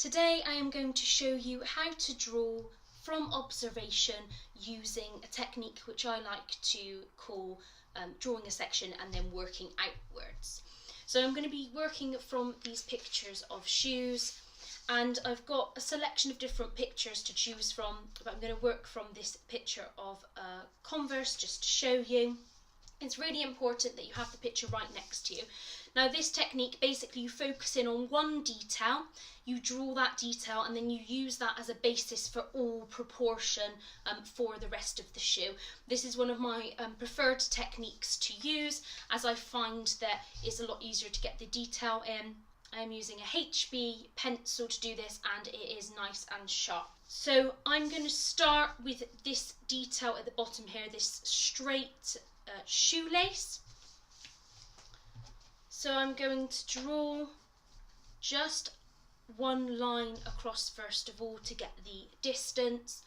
Today I am going to show you how to draw from observation using a technique which I like to call drawing a section and then working outwards. So I'm going to be working from these pictures of shoes, and I've got a selection of different pictures to choose from, but I'm going to work from this picture of Converse just to show you. It's really important that you have the picture right next to you. Now this technique, basically you focus in on one detail, you draw that detail, and then you use that as a basis for all proportion for the rest of the shoe. This is one of my preferred techniques to use, as I find that it's a lot easier to get the detail in. I'm using a HB pencil to do this, and it is nice and sharp. So I'm going to start with this detail at the bottom here, this straight shoelace. So I'm going to draw just one line across first of all to get the distance,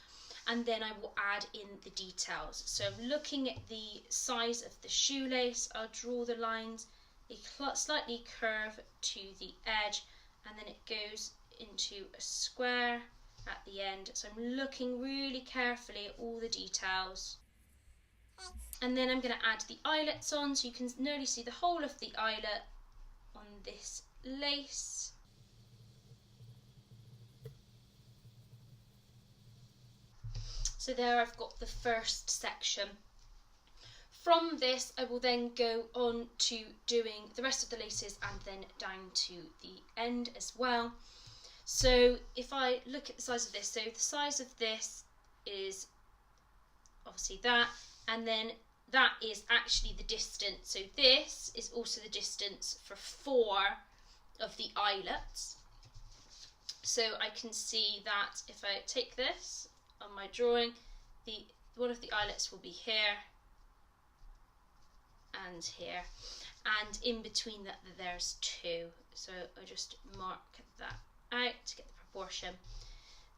and then I will add in the details. So looking at the size of the shoelace, I'll draw the lines, they slightly curve to the edge, and then it goes into a square at the end. So I'm looking really carefully at all the details. And then I'm going to add the eyelets on, so you can nearly see the whole of the eyelet on this lace. So there I've got the first section. From this I will then go on to doing the rest of the laces and then down to the end as well. So if I look at the size of this, so the size of this is obviously that, and then that is actually the distance. So this is also the distance for 4 of the eyelets. So I can see that if I take this on my drawing, one of the eyelets will be here and here, and in between that there's 2. So I just mark that out to get the proportion.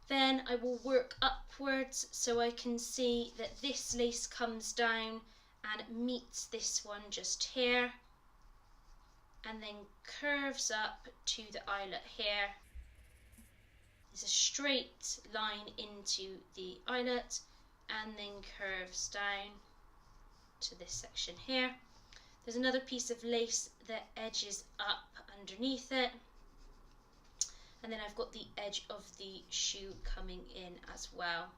Then I will work upwards, so I can see that this lace comes down and meets this one just here, and then curves up to the eyelet here. There's a straight line into the eyelet and then curves down to this section here. There's another piece of lace that edges up underneath it, and then I've got the edge of the shoe coming in as well.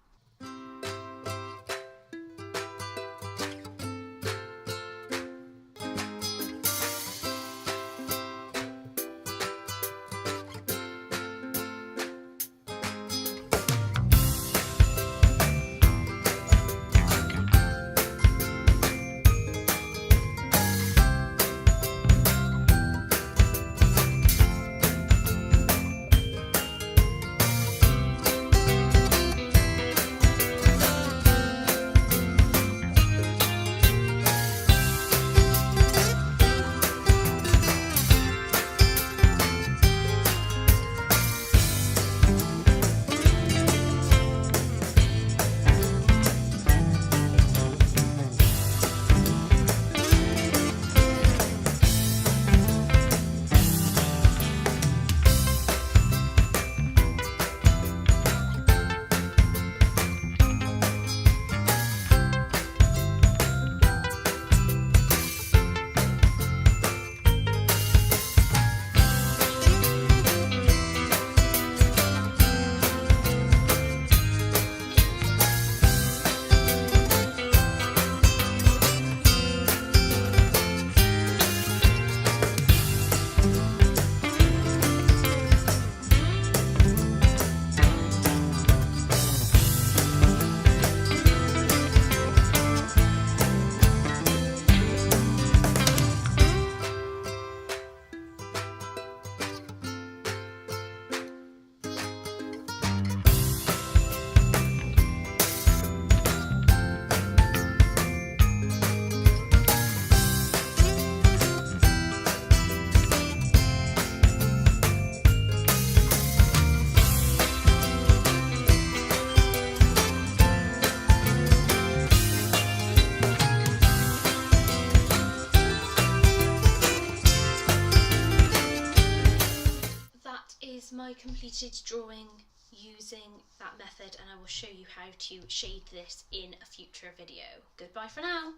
is my completed drawing using that method, and I will show you how to shade this in a future video. Goodbye for now.